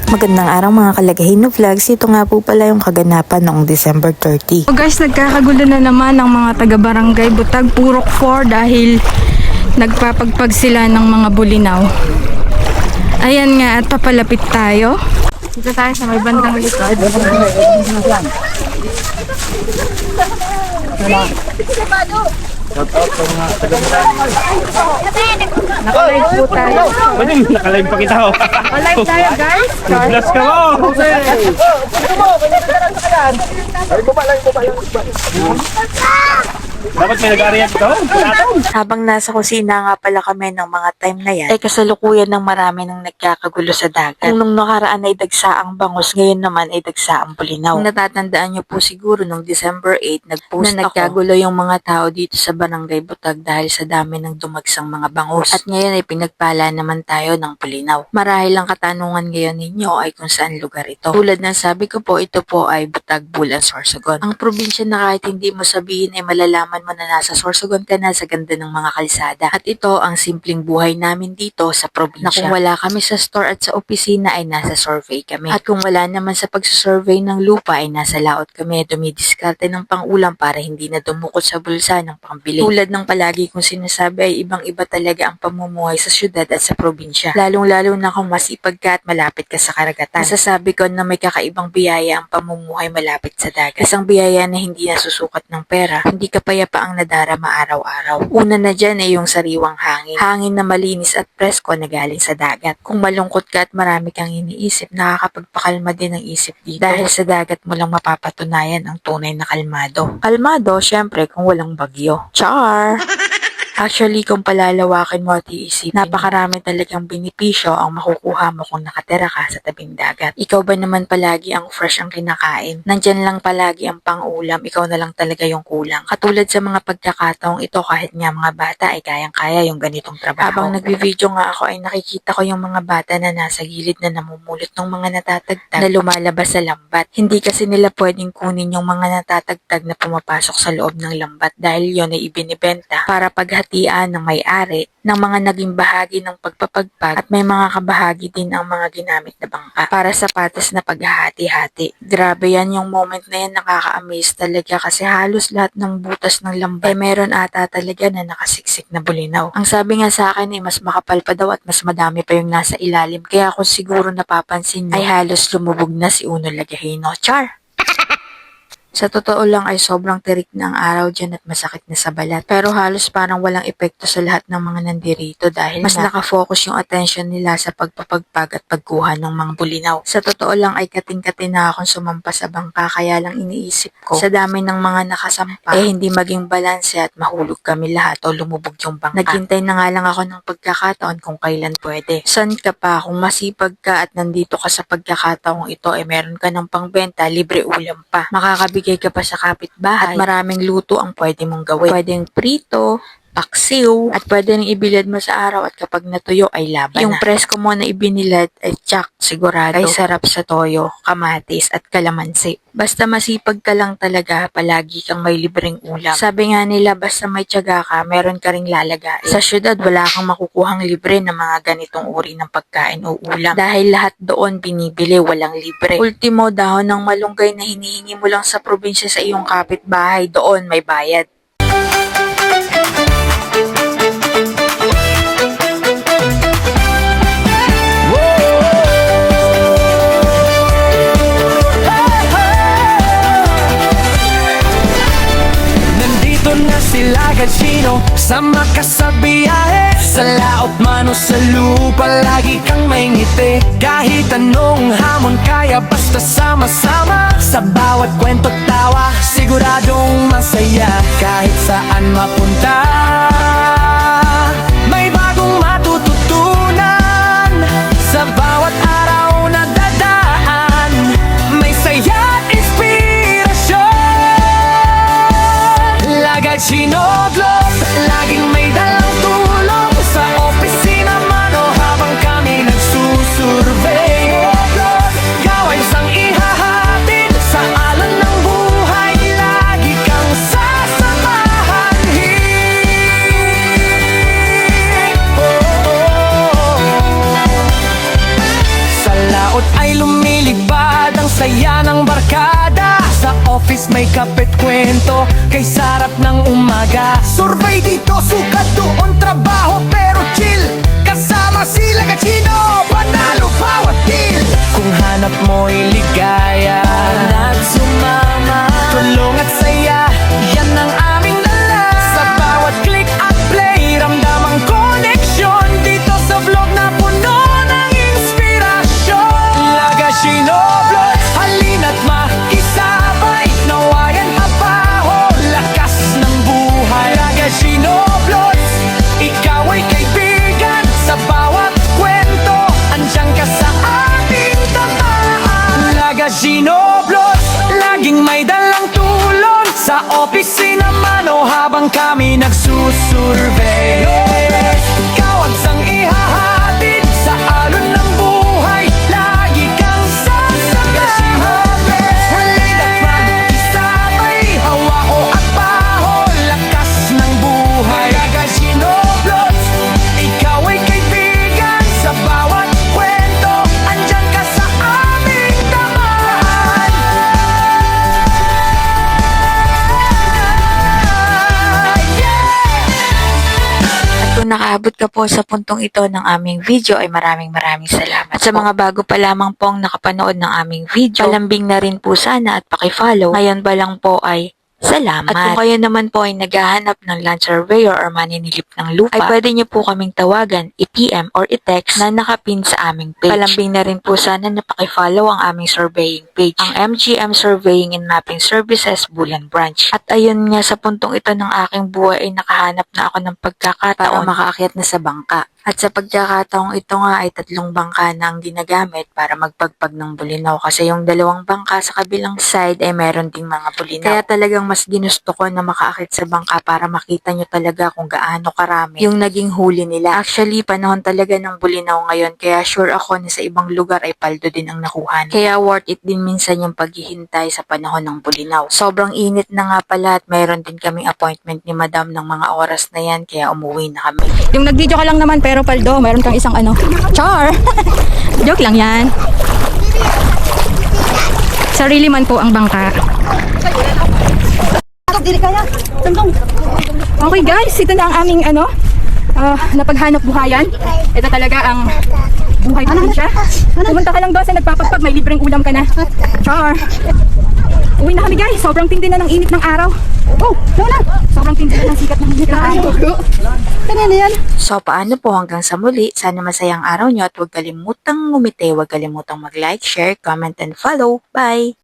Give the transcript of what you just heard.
Magandang araw mga kalagahino vlogs. Ito nga po pala yung kaganapan noong December 30. So guys, nagkakagulo na naman ang mga taga-barangay Butag Purok 4 dahil nagpapagpag sila ng mga bulinaw. Ayan nga at papalapit tayo. Dito tayo sa may bandang likod. Nakalive po tayo. Pwede nakalive pa kita ho. Nakalive tayo guys. Bless ka mo! Dapat may nag-aariyan ito. Habang nasa kusina nga pala kami ng mga time na yan, ay kasalukuyan ng marami ng nagkakagulo sa dagat. Kung nung nakaraan ay dagsa ang bangus, ngayon naman ay dagsa ang bulinaw. Kung natatandaan nyo po siguro nung December 8, nagpost na nagkagulo yung mga tao dito sa Barangay Butag dahil sa dami ng dumagsang mga bangus. At ngayon ay pinagpala naman tayo ng bulinaw. Marahil ang katanungan ngayon ninyo ay kung saan lugar ito. Tulad ng sabi ko po, ito po ay Butag, Bulan, Sorsogon. Ang probinsya na kahit hindi mo sabihin ay malalaman mo na nasa Sorsogon ka na sa ganda ng mga kalsada. At ito ang simpleng buhay namin dito sa probinsya. Na kung wala kami sa store at sa opisina ay nasa survey kami. At kung wala naman sa pagsusurvey ng lupa ay nasa laot kami. Dumidiskarte ng pangulam para hindi na dumukot sa bulsa ng pambili. Tulad ng palagi kong sinasabi ay ibang-iba talaga ang pamumuhay sa syudad at sa probinsya. Lalong-lalo na kung masipag ka at malapit ka sa karagatan. Masasabi ko na may kakaibang biyaya ang pamumuhay malapit sa dagat. Isang biyaya na hindi nasusukat ng pera, hindi kapayapa ang nadarama araw-araw. Una na dyan ay yung sariwang hangin. Hangin na malinis at presko na galing sa dagat. Kung malungkot ka at marami kang iniisip, nakakapagpakalma din ang isip dito. Dahil sa dagat mo lang mapapatunayan ang tunay na kalmado. Kalmado, syempre, kung walang bagyo. Char! Actually, kung palalawakin mo at iisipin, napakarami talagang benepisyo ang makukuha mo kung nakatira ka sa tabing dagat. Ikaw ba naman palagi ang fresh ang kinakain? Nandyan lang palagi ang pang-ulam, ikaw na lang talaga yung kulang. Katulad sa mga pagkakataong ito, kahit nga mga bata ay kayang-kaya yung ganitong trabaho. Habang nagbi-video nga ako ay nakikita ko yung mga bata na nasa gilid na namumulot ng mga natatagtag na lumalabas sa lambat. Hindi kasi nila pwedeng kunin yung mga natatagtag na pumapasok sa loob ng lambat dahil yon ay ibinibenta para paghatian ng may-ari ng mga naging bahagi ng pagpapagpag at may mga kabahagi din ang mga ginamit na bangka para sa patas na paghahati-hati. Grabe yan yung moment na yan, nakaka-amaze talaga kasi halos lahat ng butas ng lambat ay meron ata talaga na nakasiksik na bulinaw. Ang sabi nga sa akin ay mas makapal pa daw at mas madami pa yung nasa ilalim kaya kung siguro napapansin nyo ay halos lumubog na si Uno Lagahino. Char! Sa totoo lang ay sobrang tirik na ang araw dyan at masakit na sa balat. Pero halos parang walang epekto sa lahat ng mga nandirito dahil mas nakafocus yung attention nila sa pagpapagpag at pagkuha ng mga bulinaw. Sa totoo lang ay kating-kating na akong sumampa sa bangka kaya lang iniisip ko sa dami ng mga nakasampa hindi maging balanse at mahulog kami lahat o lumubog yung bangka. Naghintay na nga lang ako ng pagkakataon kung kailan pwede. San ka pa kung masipag ka at nandito ka sa pagkakataong ito ay meron ka ng pangbenta, libre ulam pa. Makakabigay ka pa sa kapitbahay at maraming luto ang pwede mong gawin. Pwedeng prito, paksiw, at pwede rin ibilad mo sa araw at kapag natuyo ay laban na. Yung presko mo na ibinilad ay tsak, sigurado ay sarap sa toyo, kamatis at kalamansi. Basta masipag ka lang talaga, palagi kang may libreng ulam. Sabi nga nila, basta may tiyaga ka, meron ka ring lalagay. Sa syudad, wala kang makukuhang libre ng mga ganitong uri ng pagkain o ulam. Dahil lahat doon binibili, walang libre. Ultimo, dahon ng malunggay na hinihingi mo lang sa probinsya sa iyong kapitbahay, doon may bayad. Sila Gachino, sama ka sa biyahe sa laot man o sa lupa, lagi kang may ngiti. Kahit anong hamon kaya basta sama-sama. Sa bawat kwento tawa, siguradong masaya. Kahit saan mapunta, may bagong matututunan. Sa bawat araw na dadaan, may saya at inspirasyon. Gachino Globe, laging may dalang tulong sa opisina man o habang kami nagsusurvey. Gawain sang ihahatid sa alon ng buhay, lagi kang sasamahan. laot ay lumilipad ang saya ng barkada. Sa office may kape't kwento kay sarap ng umaga. Survey dito, sukat doon, trabaho pero chill. Kasama sila Kachino, panalo bawat deal. Kung hanap mo'y ligaya, nagsumama, tulong at saya, yan ang aming dala. Sa bawat click at play, ramdam ang koneksyon. Dito sa vlog na puno ng inspirasyon. Lagashino Vlog, halina't makisabay, nawayan apaho, lakas ng buhay. Lagashino Vlog, ikaw ay kaibigan. Sa bawat kwento, andyan ka sa ating tamaan. Lagashino Vlog, laging may dalang tulong. Sa opisina man o habang kami nagsusurvey, ikaw ang sang ihahatid sa alon ng buhay. Lagi kang sasabay, halina't mag-isabay, hawa o at baho, lakas ng buhay. Lagashino Vlog, ikaw ay kaibigan. Sa bawat kwento, andyan ka sa aming tamaan. At kung nakaabot ka po sa puntong ito ng aming video ay maraming salamat. At sa mga bago pa lamang pong nakapanood ng aming video, palambing na rin po sana at pakifollow. Ngayon ba lang po ay salamat. At kung kayo naman po ay naghahanap ng land surveyor or maninilip ng lupa, ay pwede niyo po kaming tawagan, i-PM or i-text na nakapin sa aming page. Palambing na rin po sana na pakifollow ang aming surveying page, ang MGM Surveying and Mapping Services Bulan Branch. At ayun nga, sa puntong ito ng aking buhay ay nakahanap na ako ng pagkakataon para makaakyat na sa bangka. At sa pagkakataong ito nga ay 3 bangka na ang ginagamit para magpagpag ng bulinaw kasi yung 2 bangka sa kabilang side ay meron ding mga bulinaw. Kaya talagang mas ginusto ko na makaakit sa bangka para makita nyo talaga kung gaano karami yung naging huli nila. Actually, panahon talaga ng bulinaw ngayon kaya sure ako na sa ibang lugar ay paldo din ang nakuhan. Kaya worth it din minsan yung paghihintay sa panahon ng bulinaw. Sobrang init na nga pala at meron din kaming appointment ni Madam ng mga oras na yan kaya umuwi na kami. Yung nag-video ka lang naman pero paldo, meron kang isang ano. Char! Joke lang yan. Sarili man po ang bangka. Okay guys, ito na ang aming ano, napaghanap buhayan. Ito talaga ang buhay probinsya. Pumunta ka lang doon sa nagpapagpag, may libreng ulam ka na. Char! Uwi na kami guys, sobrang tindi na ng init ng araw. Oh, Lola! Sobrang tindi na ng sikat ng init ng araw. Kanina yan. So paano po hanggang sa muli, sana masayang araw nyo at huwag kalimutang ngumiti, huwag kalimutang mag-like, share, comment, and follow. Bye!